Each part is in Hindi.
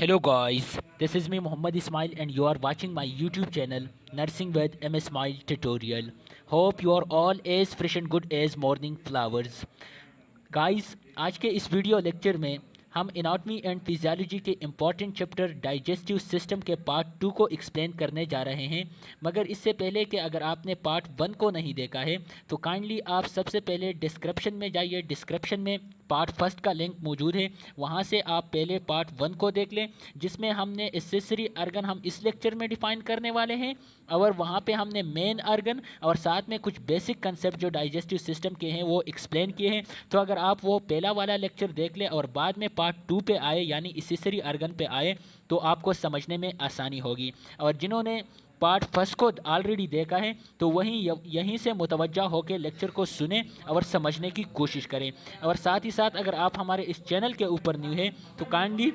Hello guys, this is me Muhammad Ismail and you are watching my YouTube channel Nursing with M Ismail Tutorial. Hope you are all as fresh and good as morning flowers. Guys आज के इस वीडियो लेक्चर में हम एनाटॉमी एंड फिजियोलॉजी के इम्पॉर्टेंट चैप्टर डाइजेस्टिव सिस्टम के पार्ट 2 को एक्सप्लेन करने जा रहे हैं। मगर इससे पहले कि अगर आपने पार्ट 1 को नहीं देखा है तो काइंडली आप सबसे पहले डिस्क्रिप्शन में जाइए। डिस्क्रिप्शन में पार्ट 1 का लिंक मौजूद है, वहाँ से आप पहले पार्ट 1 को देख लें जिसमें हमने एक्सेसरी आर्गन हम इस लेक्चर में डिफ़ाइन करने वाले हैं और वहाँ पे हमने मेन आर्गन और साथ में कुछ बेसिक कंसेप्ट जो डाइजेस्टिव सिस्टम के हैं वो एक्सप्लेन किए हैं। तो अगर आप वो पहला वाला लेक्चर देख लें और बाद में पार्ट 2 पे आए यानी एक्सेसरी आर्गन पे आए तो आपको समझने में आसानी होगी। और जिन्होंने पार्ट 1 को ऑलरेडी देखा है तो यहीं से मुतवज्जा होकर लेक्चर को सुने और समझने की कोशिश करें। और साथ ही साथ अगर आप हमारे इस चैनल के ऊपर न्यू हैं तो काइंडली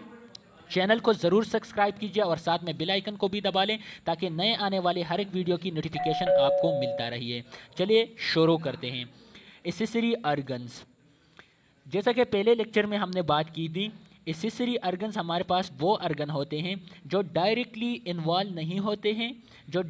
चैनल को ज़रूर सब्सक्राइब कीजिए और साथ में बेल आइकन को भी दबा लें ताकि नए आने वाले हर एक वीडियो की नोटिफिकेशन आपको मिलता रहिए। चलिए शुरू करते हैं। एक्सेसरी ऑर्गन्स, जैसा कि पहले लेक्चर में हमने बात की थी, एक्सेसरी ऑर्गन्स हमारे पास वो ऑर्गन होते हैं जो डायरेक्टली इन्वॉल्व नहीं होते हैं, जो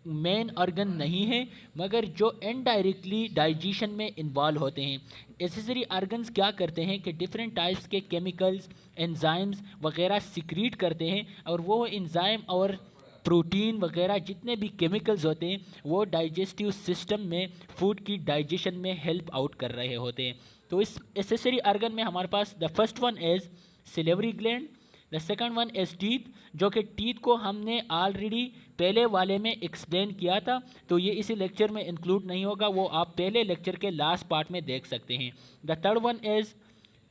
मेन ऑर्गन नहीं है मगर जो इनडायरेक्टली डाइजेशन में इन्वॉल्व होते हैं। एक्सेसरी ऑर्गन्स क्या करते हैं कि डिफरेंट टाइप्स के केमिकल्स, एंजाइम्स वगैरह सिक्रीट करते हैं और वो एंजाइम और प्रोटीन वगैरह जितने भी केमिकल्स होते हैं वो डाइजेस्टिव सिस्टम में फूड की डाइजेशन में हेल्प आउट कर रहे होते हैं। तो इस एक्सेसरी ऑर्गन में हमारे पास the first one is salivary gland, the second one is teeth, जो कि टीथ को हमने ऑलरेडी पहले वाले में एक्सप्लेन किया था तो ये इसी लेक्चर में इंक्लूड नहीं होगा, वो आप पहले लेक्चर के लास्ट पार्ट में देख सकते हैं। The third one is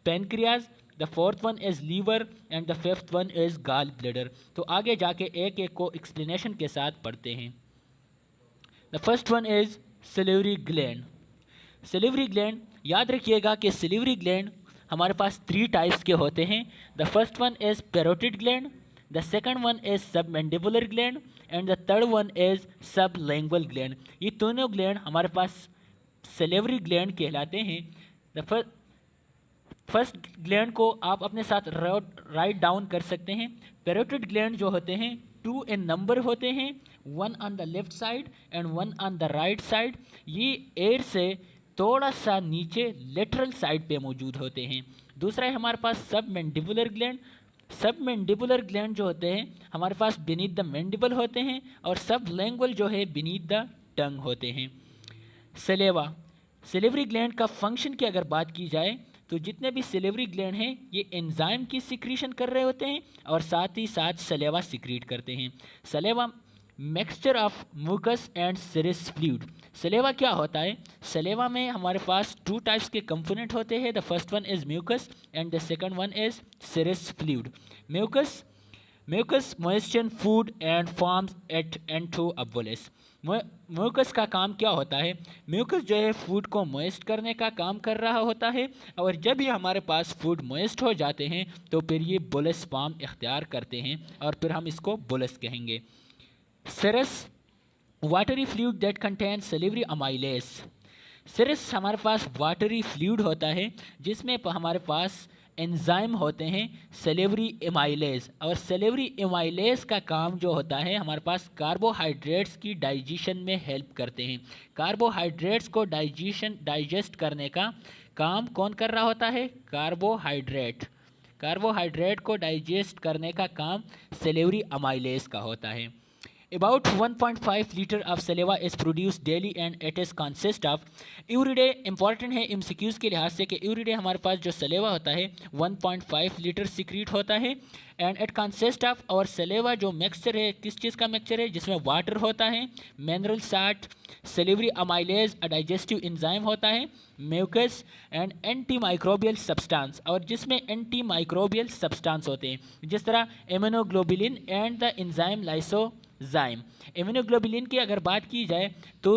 pancreas, the fourth one is liver and the fifth one is gall bladder. तो आगे जाके एक एक को एक्सप्लेनेशन के साथ पढ़ते हैं। The first one is salivary gland. Salivary gland, याद रखिएगा कि सिलेवरी ग्लैंड हमारे पास 3 टाइप्स के होते हैं। The first one is parotid gland, the second one is submandibular gland and the third one is sublingual gland. ये दोनों ग्लैंड हमारे पास सिलेवरी ग्लैंड कहलाते हैं। द फर्स्ट ग्लैंड को आप अपने साथ राइट डाउन कर सकते हैं। पैरोटिड ग्लैंड जो होते हैं 2 इन नंबर होते हैं, 1 on the left side and 1 on the right side. ये एयर से थोड़ा सा नीचे लेटरल साइड पे मौजूद होते हैं। दूसरा है हमारे पास सबमैंडिबुलर ग्लैंड। सबमैंडिबुलर ग्लैंड जो होते हैं हमारे पास बीनीथ द मैंडिबल होते हैं और सबलिंगुअल जो है बीनीथ द टंग होते हैं। सलेवा, सिलेवरी ग्लैंड का फंक्शन की अगर बात की जाए तो जितने भी सिलेवरी ग्लैंड हैं ये एंजाइम की सिक्रीशन कर रहे होते हैं और साथ ही साथ सलेवा सिक्रीट करते हैं। Saliva mixture of mucus and serous fluid. Saliva क्या होता है? सलेवा में हमारे पास 2 टाइप्स के कंपोनेंट होते हैं। The first one is mucus and the second one is serous fluid. Mucus moisture food and forms at एंथोअबोलिस। म्यूकस का काम क्या होता है? म्यूकस जो है फूड को मॉइस्ट करने का काम कर रहा होता है और जब भी हमारे पास फूड मॉइस्ट हो जाते हैं तो फिर ये बुलस फॉर्म इख्तियार करते हैं और फिर हम इसको बुलस कहेंगे। Serous, watery fluid that contain salivary amylase. Serous हमारे पास वाटरी फ्लूइड होता है जिसमें हमारे पास एंजाइम होते हैं सेलेवरी एमाइलेज और सेलेवरी एमाइलेज का काम जो होता है हमारे पास कार्बोहाइड्रेट्स की डाइजेशन में हेल्प करते हैं। कार्बोहाइड्रेट्स को डाइजेस्ट करने का काम कौन कर रहा होता है? कार्बोहाइड्रेट को डाइजेस्ट करने का काम सेलेवरी अमाइलेज का होता है। About 1.5 liter of saliva is produced daily and it is consist of यूरिडे। इंपॉर्टेंट है MCQs के लिहाज से कि यूरिडे हमारे पास जो सलेवा होता है 1.5 लीटर सिक्रीट होता है एंड इट कंसिस्ट ऑफ, और सलेवा जो मिक्सचर है किस चीज़ का मिक्सचर है? जिसमें वाटर होता है, mineral salt, salivary amylase digestive enzyme होता है, mucus and antimicrobial substance, और जिसमें एंटी माइक्रोबियल सब्सटेंस होते हैं जिस तरह immunoglobulin and the enzyme lysozyme. Immunoglobulin की अगर बात की जाए तो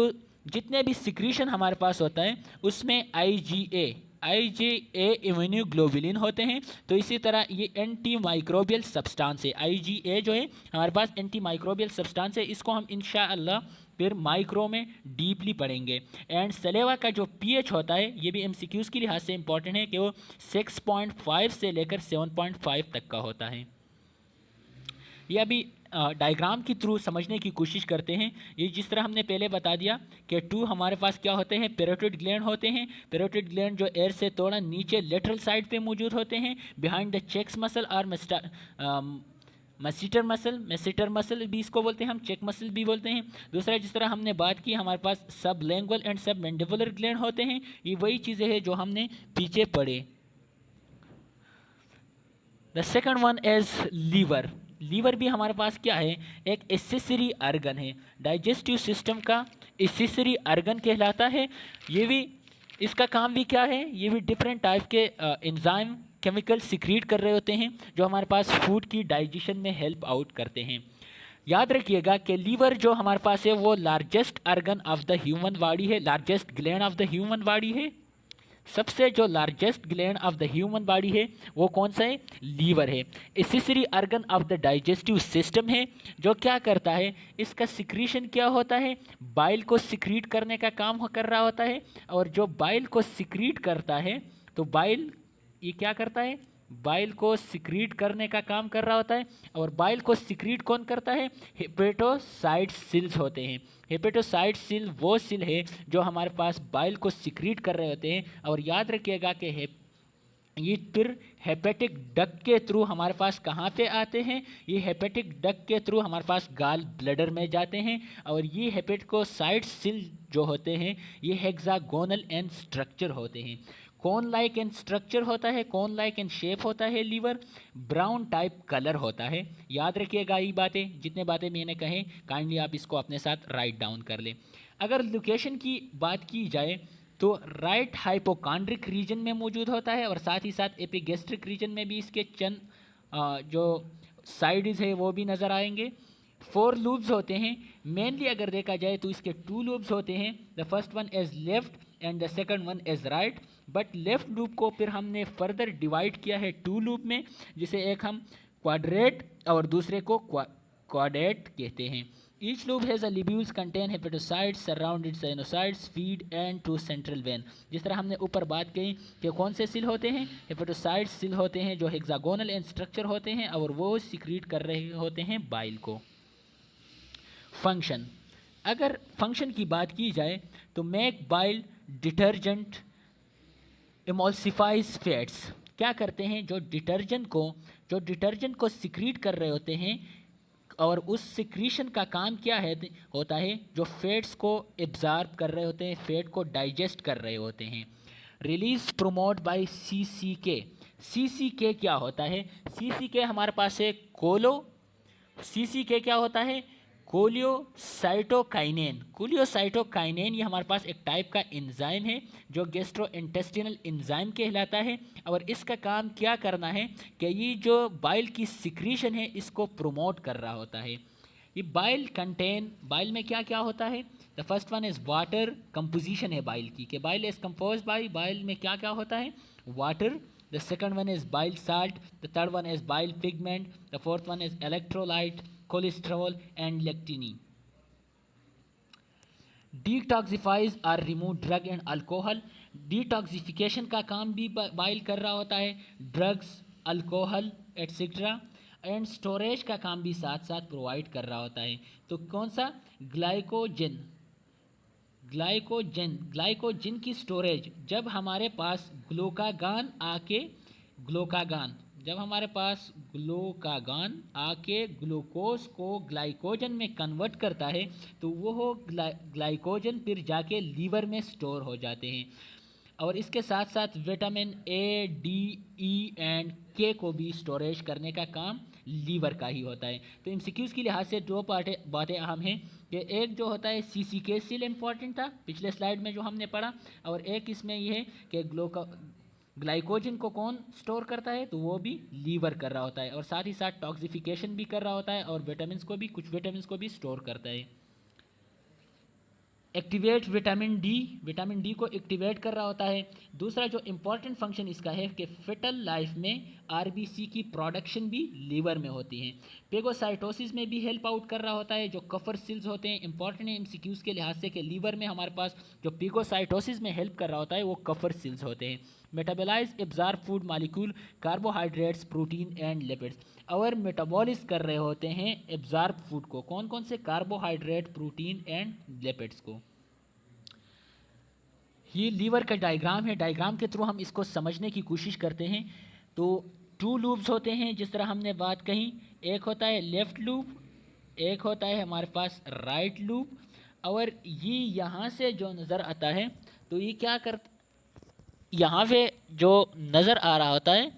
जितने भी सिक्रीशन हमारे पास होता है उसमें आईजीए इम्यूनोग्लोबुलिन होते हैं। तो इसी तरह ये एंटी माइक्रोबियल सब्सटेंस है। आईजीए जो है हमारे पास एंटी माइक्रोबियल सब्सटेंस है, इसको हम इंशाअल्लाह फिर माइक्रो में डीपली पढ़ेंगे। एंड सलेवा का जो पीएच होता है ये भी एमसीक्यूज़ के लिहाज से इंपॉर्टेंट है कि वो 6.5 से लेकर 7.5 तक का होता है। ये अभी डायग्राम के थ्रू समझने की कोशिश करते हैं। ये जिस तरह हमने पहले बता दिया कि 2 हमारे पास क्या होते हैं, पैरोटिड ग्लैंड होते हैं। पैरोटिड ग्लैंड जो एयर से थोड़ा नीचे लेटरल साइड पे मौजूद होते हैं, बिहाइंड द चेक्स मसल और मेसिटर मसल भी इसको बोलते हैं, हम चेक मसल भी बोलते हैं। दूसरा, जिस तरह हमने बात की, हमारे पास सब लैंग्वल एंड सब मैंडिबुलर ग्लैंड होते हैं। ये वही चीज़ें हैं जो हमने पीछे पढ़े। The second one is liver. Liver भी हमारे पास क्या है, एक एसेसरी आर्गन है, डाइजेस्टिव सिस्टम का एसेसरी आर्गन कहलाता है। ये भी, इसका काम भी क्या है, ये भी डिफरेंट टाइप के एंजाइम केमिकल सिक्रीट कर रहे होते हैं जो हमारे पास फूड की डाइजेशन में हेल्प आउट करते हैं। याद रखिएगा कि लीवर जो हमारे पास है वो largest organ of the human body है, largest gland of the human body है। सबसे जो largest gland of the human body है वो कौन सा है, लीवर है। Accessory organ of the digestive system है, जो क्या करता है, इसका सिक्रीशन क्या होता है, बाइल को सिक्रीट करने का काम कर रहा होता है। और जो बाइल को सिक्रीट करता है, तो बाइल ये क्या करता है, बाइल को सिक्रीट करने का काम कर रहा होता है। और बाइल को सिक्रीट कौन करता है, हेपेटोसाइट सेल्स होते हैं। हेपेटोसाइट सेल वो सेल है जो हमारे पास बाइल को सिक्रीट कर रहे होते हैं। और याद रखिएगा कि ये फिर हेपेटिक डक्ट के थ्रू हमारे पास कहाँ पे आते हैं, ये हेपेटिक डक्ट के थ्रू हमारे पास गाल ब्लडर में जाते हैं। और ये हेपेटिकोसाइट सेल जो होते हैं ये हेक्सागोनल एंड स्ट्रक्चर होते हैं। कौन लाइक एंड स्ट्रक्चर होता है, कौन लाइक एंड शेप होता है लीवर, ब्राउन टाइप कलर होता है। याद रखिएगा ये बातें, जितने बातें मैंने कहे काइंडली आप इसको अपने साथ राइट डाउन कर लें। अगर लोकेशन की बात की जाए तो राइट हाइपोकॉन्ड्रिक रीजन में मौजूद होता है, और साथ ही साथ एपिगेस्ट्रिक रीजन में भी इसके चंद जो साइड्स है वो भी नज़र आएंगे। 4 लूब्स होते हैं मेनली, अगर देखा जाए तो इसके 2 लूब्स होते हैं। The first one is left and the second one is right. But left loop को फिर हमने फर्दर डिवाइड किया है 2 लूप में, जिसे एक हम क्वाड्रेट और दूसरे को क्वाड्रेट कहते हैं। Each loop has a lobules contain hepatocytes surrounded sinusoids feed and to central vein. जिस तरह हमने ऊपर बात की कि कौन से सेल होते हैं, हेपेटोसाइट्स सेल होते हैं जो हेक्सागोनल एंड स्ट्रक्चर होते हैं, और वो सिक्रीट कर रहे होते हैं बाइल को। फंक्शन, अगर फंक्शन की बात की जाए तो मेक बाइल डिटर्जेंट इमोल्सिफाइज फैट्स। क्या करते हैं, जो डिटर्जेंट को सिक्रीट कर रहे होते हैं, और उस सिक्रीशन का काम क्या है होता है, जो फैट्स को एब्जॉर्ब कर रहे होते हैं, फैट को डाइजेस्ट कर रहे होते हैं। Release promote by CCK. CCK क्या होता है, सीसीके हमारे पास है सीसीके क्या होता है, कोलियोसाइटोकाइनेन। कोलियोसाइटोकाइनेन ये हमारे पास एक टाइप का एंजाइम है जो गैस्ट्रोइंटेस्टिनल एंजाइम कहलाता है। और इसका काम क्या करना है कि ये जो बाइल की सिक्रीशन है इसको प्रोमोट कर रहा होता है। ये बाइल में क्या क्या होता है, the first one is water. Composition है बाइल की कि bile is compose by, bile में क्या क्या होता है, water. The second one is bile salt, the third one is bile pigment, the fourth one is electrolyte, cholesterol and lecithin. Detoxifies और remove drug and alcohol. Detoxification का काम भी बाइल कर रहा होता है, drugs, alcohol etcetera. And storage का काम भी साथ साथ प्रोवाइड कर रहा होता है। तो कौन सा, ग्लाइकोजन की स्टोरेज, जब हमारे पास ग्लूकागान आके ग्लूकोज को ग्लाइकोजन में कन्वर्ट करता है, तो वो ग्लाइकोजन फिर जाके लीवर में स्टोर हो जाते हैं। और इसके साथ साथ vitamin A, D, E and के को भी स्टोरेज करने का काम लीवर का ही होता है। तो एमसीक्यूज़ के लिहाज से 2 बातें अहम हैं कि एक जो होता है सीसीके सेल इंपॉर्टेंट था पिछले स्लाइड में जो हमने पढ़ा, और एक इसमें ये है कि ग्लाइकोजन को कौन स्टोर करता है, तो वो भी लीवर कर रहा होता है। और साथ ही साथ टॉक्सिफिकेशन भी कर रहा होता है, और कुछ विटामिन को भी स्टोर करता है। एक्टिवेट विटामिन डी को एक्टिवेट कर रहा होता है। दूसरा जो इम्पॉर्टेंट फंक्शन इसका है कि फिटल लाइफ में आरबीसी की प्रोडक्शन भी लीवर में होती है। पेगोसाइटोसिस में भी हेल्प आउट कर रहा होता है। जो कफर सेल्स होते हैं, इंपॉर्टेंट है एमसीक्यूज़ के लिहाज से कि लीवर में हमारे पास जो पेगोसाइटोसिस में हेल्प कर रहा होता है वो कफर सेल्स होते हैं। Metabolize absorb food molecule carbohydrates protein and lipids. और मेटाबॉलिज कर रहे होते हैं एब्जॉर्ब फूड को, कौन कौन से, कार्बोहाइड्रेट प्रोटीन एंड लिपिड्स को। ये लीवर का डायग्राम है, डायग्राम के थ्रू हम इसको समझने की कोशिश करते हैं। तो 2 लूब्स होते हैं जिस तरह हमने बात कही, एक होता है लेफ़्ट लूब, एक होता है हमारे पास राइट लूब। और ये यहाँ से जो नज़र आता है तो ये क्या कर, यहाँ पे जो नज़र आ रहा होता है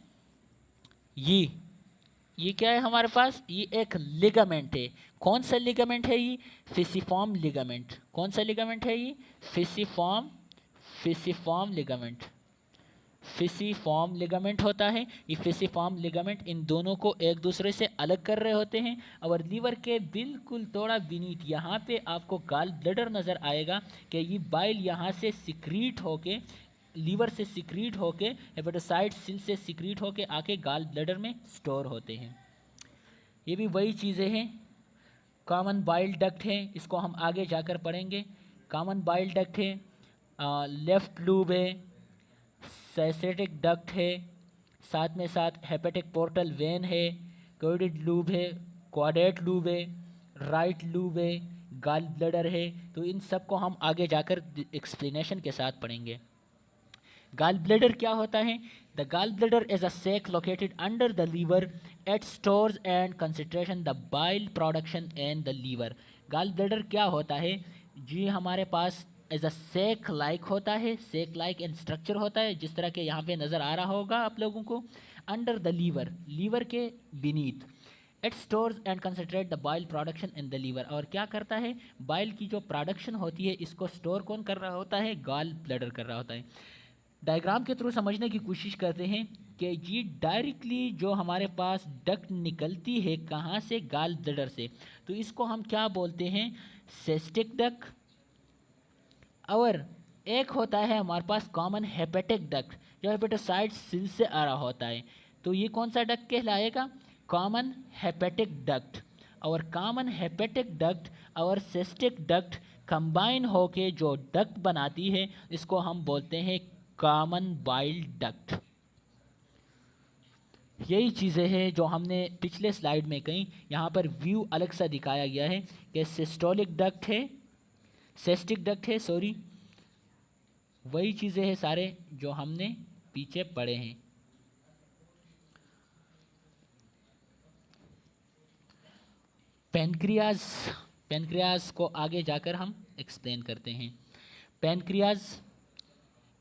ये क्या है हमारे पास, ये एक लिगामेंट है। कौन सा लिगामेंट है ये, फिसिफॉर्म लिगामेंट। कौन सा लिगामेंट है ये, फिसिफॉर्म लिगामेंट। फिसिफॉर्म लिगामेंट होता है। ये फिसिफॉर्म लिगामेंट इन दोनों को एक दूसरे से अलग कर रहे होते हैं। और लीवर के बिल्कुल थोड़ा बीनीथ यहाँ पे आपको गॉल ब्लैडर नज़र आएगा कि ये बाइल यहाँ से सिक्रीट होके, लीवर से सिक्रीट होके, हेपेटोसाइट सेल से सिक्रीट होके आके गॉल ब्लैडर में स्टोर होते हैं। ये भी वही चीज़ें हैं। कॉमन बाइल डक्ट है, इसको हम आगे जाकर पढ़ेंगे। कॉमन बाइल डक्ट है, लेफ़्ट लूब है, सैसेटिक डक्ट है, साथ में साथ हेपेटिक पोर्टल वेन है, कार्डियड लूब है, क्वाड्रेट लूब है, राइट लूब है, गॉल ब्लैडर है। तो इन सब को हम आगे जाकर एक्सप्लेनेशन के साथ पढ़ेंगे। गॉल ब्लैडर क्या होता है, the gall bladder is a sac located under the liver at stores and concentration the bile production in the liver। Gall bladder क्या होता है जी, हमारे पास एज अ सेक लाइक होता है, सेक लाइक इन स्ट्रक्चर होता है, जिस तरह के यहाँ पे नज़र आ रहा होगा आप लोगों को। अंडर द लीवर, लीवर के beneath, it stores and concentrate the bile production in the liver. और क्या करता है, बाइल की जो प्रोडक्शन होती है इसको स्टोर कौन कर रहा होता है, गॉल ब्लैडर कर रहा होता है। डायग्राम के थ्रू समझने की कोशिश करते हैं कि ये डायरेक्टली जो हमारे पास डक्ट निकलती है कहाँ से, गॉल ब्लैडर से, तो इसको हम क्या बोलते हैं, सिस्टिक डक्ट। और एक होता है हमारे पास कॉमन हेपेटिक डक्ट, जो हेपेटोसाइट सेल से आ रहा होता है। तो ये कौन सा डक्ट कहलाएगा, कॉमन हेपेटिक डक्ट। और कॉमन हेपेटिक डक्ट और सिस्टिक डक्ट कंबाइन होके जो डक्ट बनाती है इसको हम बोलते हैं कॉमन बाइल डक्ट। यही चीज़ें हैं जो हमने पिछले स्लाइड में कही, यहाँ पर व्यू अलग सा दिखाया गया है कि सिस्टोलिक डक्ट है, सिस्टिक डक्ट है, सॉरी, वही चीज़ें हैं सारे जो हमने पीछे पढ़े हैं। पैनक्रियाज, पैनक्रियाज को आगे जाकर हम एक्सप्लेन करते हैं। पैनक्रियाज,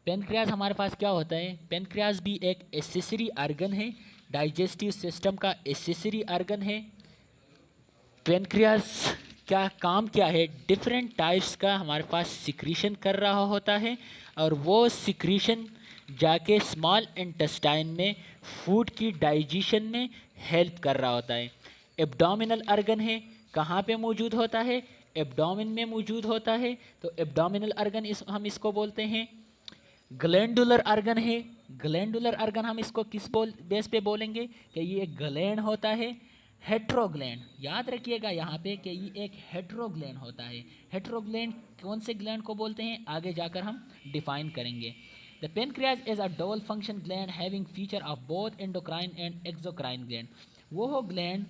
पैनक्रियाज हमारे पास क्या होता है, पैनक्रियाज भी एक एसेसरी आर्गन है, डाइजेस्टिव सिस्टम का एसेसरी आर्गन है। पैनक्रियाज क्या काम क्या है, डिफरेंट टाइप्स का हमारे पास सिक्रीशन कर रहा होता है और वो सिक्रीशन जाके स्मॉल इंटेस्टाइन में फूड की डाइजेशन में हेल्प कर रहा होता है। एब्डोमिनल आर्गन है, कहाँ पे मौजूद होता है, एब्डोमिन में मौजूद होता है। तो एब्डोमिनल आर्गन हम इसको बोलते हैं। ग्लैंडुलर आर्गन है, ग्लैंडुलर आर्गन हम इसको किस बेस पे बोलेंगे कि ये एक ग्लैंड होता है, हेट्रोग्लैंड। याद रखिएगा यहाँ पे कि ये एक हेट्रोग्लैंड होता है। हेट्रोग्लैंड कौन से ग्लैंड को बोलते हैं आगे जाकर हम डिफाइन करेंगे। The pancreas is a double function gland having feature of both endocrine and exocrine gland. वो हो ग्लैंड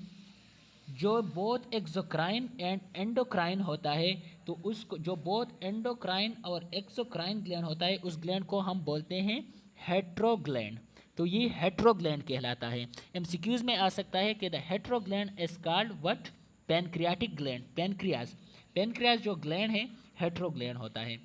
जो बोथ एक्सोक्राइन एंड एंडोक्राइन होता है, तो उसको जो बोथ एंडोक्राइन और एक्सोक्राइन ग्लैंड होता है उस ग्लैंड को हम बोलते हैं हेट्रोग्लैंड। तो ये हेट्रोग्लैंड कहलाता है। एमसीक्यूज में आ सकता है कि the heterogland is called what, pancreatic gland. Pancreas, pancreas जो ग्लैंड है हेट्रोग्लैंड होता है।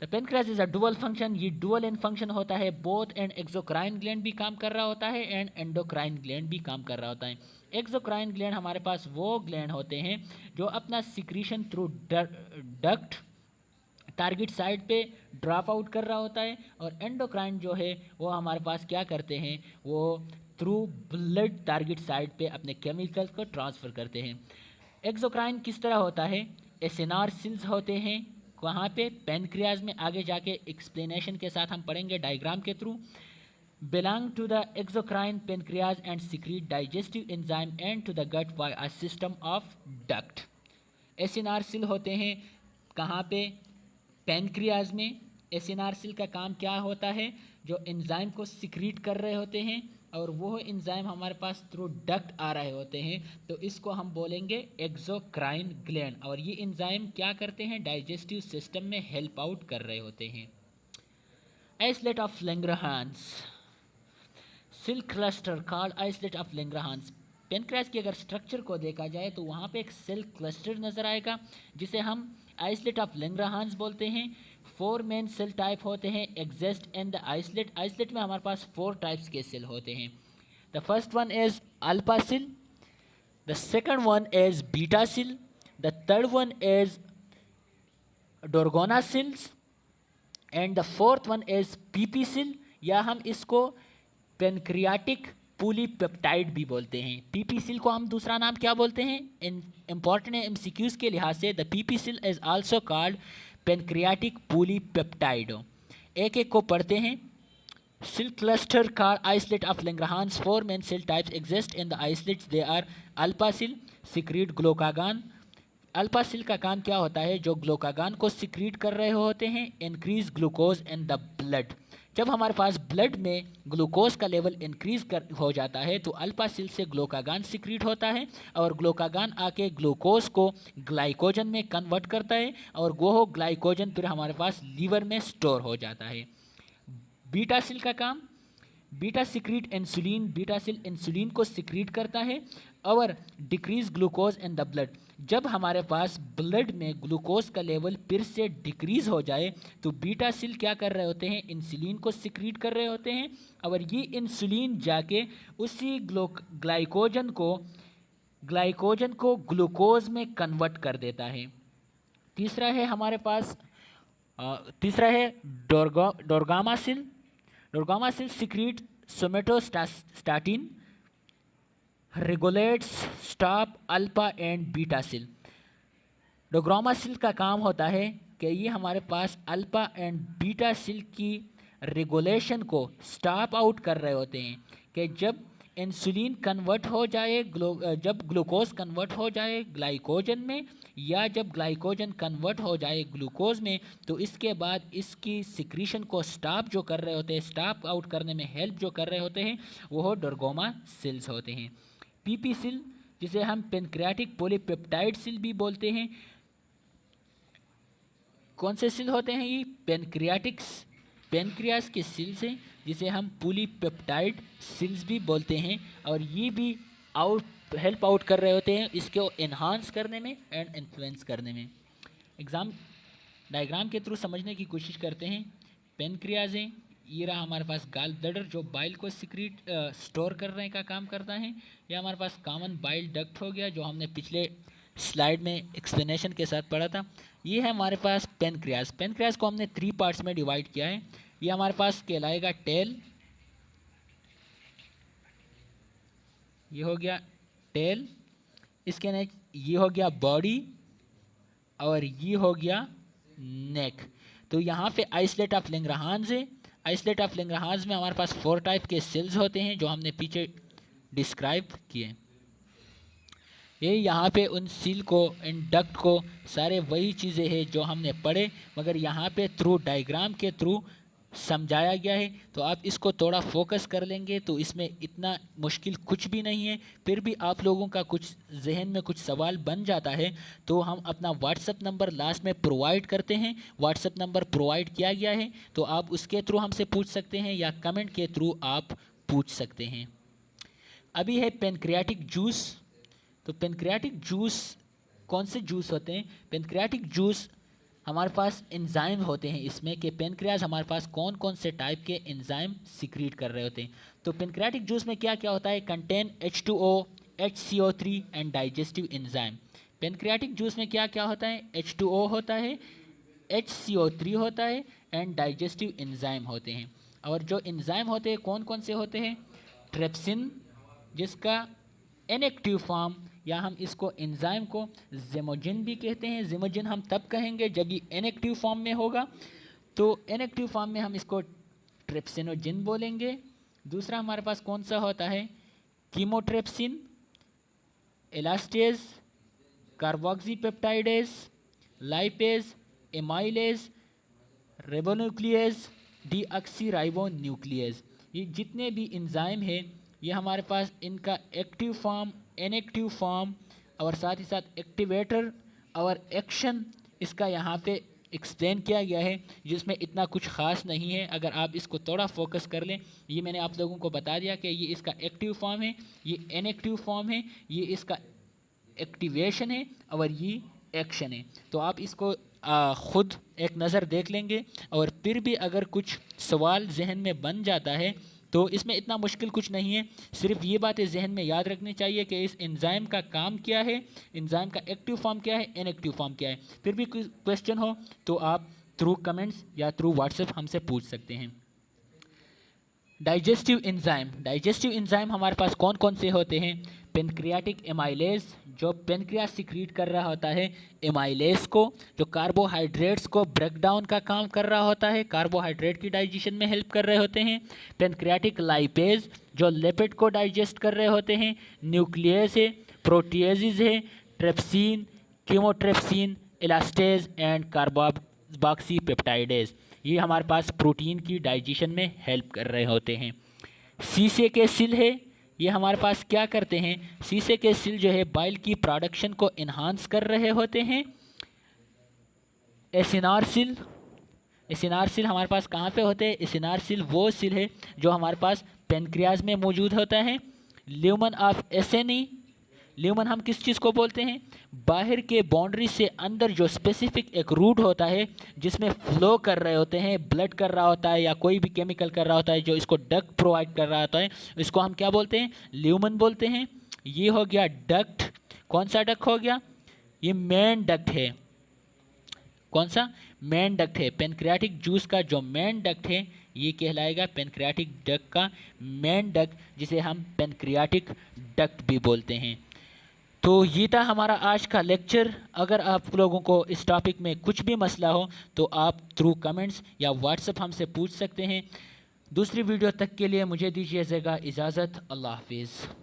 The pancreas is a dual function, ये डुअल इन फंक्शन होता है, बोथ एंड एक्सोक्राइन ग्लैंड भी काम कर रहा होता है एंड एंडोक्राइन ग्लैंड भी काम कर रहा होता है। एक्सोक्राइन ग्लैंड हमारे पास वो ग्लैंड होते हैं जो अपना secretion through duct target side पे ड्रॉप आउट कर रहा होता है, और एंडोक्राइन जो है वो हमारे पास क्या करते हैं, वो थ्रू ब्लड टारगेट साइड पे अपने केमिकल्स को ट्रांसफ़र करते हैं। एक्सोक्राइन किस तरह होता है, एसिनार सेल्स होते हैं, वहाँ पे पैनक्रियाज में आगे जाके एक्सप्लेनेशन के साथ हम पढ़ेंगे डायग्राम के through. belong to the exocrine pancreas and secrete digestive enzyme and to the gut by a system of duct। Acinar cell होते हैं कहाँ पे, पैनक्रियाज में। एसिनार सेल का काम क्या होता है, जो एंजाइम को सिक्रीट कर रहे होते हैं और वो एंजाइम हमारे पास थ्रू डक्ट आ रहे होते हैं, तो इसको हम बोलेंगे एक्सोक्राइन ग्लैंड। और ये एंजाइम क्या करते हैं, डाइजेस्टिव सिस्टम में हेल्प आउट कर रहे होते हैं। Islet of Langerhans, cell cluster called islet of Langerhans. Pancreas की अगर स्ट्रक्चर को देखा जाए तो वहाँ पे एक सेल क्लस्टर नज़र आएगा जिसे हम आइसलेट ऑफ लैंगरहांस बोलते हैं। 4 मेन सेल टाइप होते हैं exist in the islet. Islet में हमारे पास 4 टाइप्स के सेल होते हैं। The first one is alpha cell, the second one is beta cell, the third one is डोरगोना cells and the fourth one is PP cell, या हम इसको पेनक्रियाटिक पॉलीपेप्टाइड भी बोलते हैं। पीपी सेल को हम दूसरा नाम क्या बोलते हैं, इंपॉर्टेंट है एमसीक्यूज के लिहाज से। The PP cell is also called pancreatic polypeptide. एक एक को पढ़ते हैं। Cell cluster called islet of Langerhans, 4 main cell types exist in the islets. They are alpha cell secrete glucagon. Alpha cell का काम क्या होता है, जो ग्लूकागान को सिक्रीट कर रहे होते हैं, increase glucose in the blood. जब हमारे पास ब्लड में ग्लूकोज का लेवल इंक्रीज हो जाता है तो अल्फा सेल से ग्लूकागान सिक्रीट होता है और ग्लूकागान आके ग्लूकोज को ग्लाइकोजन में कन्वर्ट करता है और वो ग्लाइकोजन फिर हमारे पास लीवर में स्टोर हो जाता है। बीटा सेल का काम, beta secrete insulin, beta cell insulin को सिक्रीट करता है और decrease glucose in the blood. जब हमारे पास ब्लड में ग्लूकोज का लेवल फिर से डिक्रीज हो जाए तो बीटा सेल क्या कर रहे होते हैं, इंसुलिन को सिक्रीट कर रहे होते हैं और ये इंसुलिन जाके उसी ग्लाइकोजन को ग्लूकोज में कन्वर्ट कर देता है। तीसरा है हमारे पास तीसरा है डोरगामा सेल। डोरगामा cell secrete somatostatin, regulates stop alpha and beta cell. डोरगामा सेल का काम होता है कि ये हमारे पास अल्फा एंड बीटा सेल की रेगुलेशन को स्टॉप आउट कर रहे होते हैं कि जब इंसुलिन कन्वर्ट हो जाए, जब ग्लूकोज कन्वर्ट हो जाए ग्लाइकोजन में, या जब ग्लाइकोजन कन्वर्ट हो जाए ग्लूकोज में, तो इसके बाद इसकी सिक्रीशन को स्टॉप जो कर रहे होते हैं, स्टॉप आउट करने में हेल्प जो कर रहे होते हैं, वो डोरगोमा सेल्स होते हैं। पीपी सेल जिसे हम पेनक्रियाटिक पॉलीपेप्टाइड सेल भी बोलते हैं, कौन से सेल होते हैं ये, पेनक्रियास के सेल्स हैं जिसे हम पॉलीपेप्टाइड सेल्स भी बोलते हैं और ये भी हेल्प आउट कर रहे होते हैं इसको एनहांस करने में एंड इन्फ्लुएंस करने में। एग्जाम डायग्राम के थ्रू समझने की कोशिश करते हैं। पेनक्रियाज हैं, ये रहा हमारे पास गाल ब्लडर जो बाइल को सिक्रीट स्टोर करने का काम करता है। यह हमारे पास कॉमन बाइल डक्ट हो गया जो हमने पिछले स्लाइड में एक्सप्लेनेशन के साथ पढ़ा था। ये है हमारे पास पेनक्रियाज। पेनक्रियाज को हमने 3 पार्ट्स में डिवाइड किया है। ये हमारे पास कहलाएगा टेल, ये हो गया टेल, इसके नेक्स्ट ये हो गया बॉडी और ये हो गया नेक। तो यहाँ पे आइसलेट ऑफ लैंगरहांस है। आइसलेट ऑफ लैंगरहांस में हमारे पास 4 टाइप के सेल्स होते हैं जो हमने पीछे डिस्क्राइब किए। ये यहाँ पे उन सील को, इन डक्ट को, सारे वही चीज़ें हैं जो हमने पढ़े, मगर यहाँ पे थ्रू डायग्राम के थ्रू समझाया गया है। तो आप इसको थोड़ा फोकस कर लेंगे तो इसमें इतना मुश्किल कुछ भी नहीं है। फिर भी आप लोगों का कुछ जहन में कुछ सवाल बन जाता है तो हम अपना व्हाट्सएप नंबर लास्ट में प्रोवाइड करते हैं। व्हाट्सएप नंबर प्रोवाइड किया गया है तो आप उसके थ्रू हमसे पूछ सकते हैं या कमेंट के थ्रू आप पूछ सकते हैं। अभी है पेनक्रियाटिक जूस। तो पेनक्रियाटिक जूस कौन से जूस होते हैं? पेनक्रियाटिक जूस हमारे पास एंजाइम होते हैं इसमें कि पेनक्रियाज हमारे पास कौन कौन से टाइप के एंजाइम सिक्रीट कर रहे होते हैं। तो पेनक्रियाटिक जूस में क्या क्या होता है? Contain H2O, HCO3 and digestive enzyme. Pancreatic juice में क्या क्या होता है? H2O होता है, HCO3 होता है एंड डाइजेस्टिव एंजाइम होते हैं। और जो एंजाइम होते हैं कौन कौन से होते हैं? ट्रिप्सिन, जिसका इनएक्टिव फॉर्म या हम इसको एंजाइम को ज़िमोजिन भी कहते हैं। ज़िमोजिन हम तब कहेंगे जब ये इनएक्टिव फॉर्म में होगा, तो इनएक्टिव फॉर्म में हम इसको ट्रिप्सिनोजिन बोलेंगे। दूसरा हमारे पास कौन सा होता है? Chymotrypsin, elastase, carboxypeptidase, lipase, amylase, ribonuclease deoxyribonuclease. ये जितने भी एंजाइम है ये हमारे पास इनका एक्टिव फॉर्म, इनएक्टिव फॉर्म और साथ ही साथ एक्टिवेटर और एक्शन इसका यहाँ पे एक्सप्लेन किया गया है, जिसमें इतना कुछ ख़ास नहीं है। अगर आप इसको थोड़ा फोकस कर लें, ये मैंने आप लोगों को बता दिया कि ये इसका एक्टिव फॉर्म है, ये इनएक्टिव फॉर्म है, ये इसका एक्टिवेशन है और ये एक्शन है। तो आप इसको ख़ुद एक नज़र देख लेंगे और फिर भी अगर कुछ सवाल जहन में बन जाता है तो इसमें इतना मुश्किल कुछ नहीं है। सिर्फ ये बातें जहन में याद रखनी चाहिए कि इस एंजाइम का काम क्या है, एंजाइम का एक्टिव फॉर्म क्या है, इनएक्टिव फॉर्म क्या है। फिर भी कोई क्वेश्चन हो तो आप थ्रू कमेंट्स या थ्रू व्हाट्सएप हमसे पूछ सकते हैं। डाइजेस्टिव एंजाइम हमारे पास कौन कौन से होते हैं? पेनक्रियाटिक एमाइलेज, जो पेनक्रियास सिक्रीट कर रहा होता है एमाइलेज को, जो कार्बोहाइड्रेट्स को ब्रेक डाउन का काम कर रहा होता है, कार्बोहाइड्रेट की डाइजेशन में हेल्प कर रहे होते हैं। पेनक्रियाटिक लाइपेज, जो लिपिड को डाइजेस्ट कर रहे होते हैं। न्यूक्लियस है, प्रोटीएजेज है, trypsin, chymotrypsin, elastase and carboxypeptidase, ये हमारे पास प्रोटीन की डाइजेशन में हेल्प कर रहे होते हैं। शीशे के सिल है, ये हमारे पास क्या करते हैं? शीशे के सिल जो है बाइल की प्रोडक्शन को इन्हांस कर रहे होते हैं। एसिनार सिल हमारे पास कहाँ पे होते हैं? एसिनार सिल वो सिल है जो हमारे पास पेनक्रियाज में मौजूद होता है। ल्यूमन ऑफ एसेनी, ल्यूमन हम किस चीज़ को बोलते हैं? बाहर के बाउंड्री से अंदर जो स्पेसिफिक एक रूट होता है जिसमें फ्लो कर रहे होते हैं, ब्लड कर रहा होता है या कोई भी केमिकल कर रहा होता है, जो इसको डक्ट प्रोवाइड कर रहा होता है, इसको हम क्या बोलते हैं? ल्यूमन बोलते हैं। ये हो गया डक्ट। कौन सा डक्ट हो गया? ये मेन डक्ट है। कौन सा? मेन डक्ट है। पेनक्रियाटिक जूस का जो मेन डक्ट है ये कहलाएगा पेनक्रियाटिक डक्ट का मेन डक्ट, जिसे हम पेनक्रियाटिक डक्ट भी बोलते हैं। तो ये था हमारा आज का लेक्चर। अगर आप लोगों को इस टॉपिक में कुछ भी मसला हो तो आप थ्रू कमेंट्स या व्हाट्सएप हमसे पूछ सकते हैं। दूसरी वीडियो तक के लिए मुझे दीजिएगा इजाज़त। अल्लाह हाफिज़।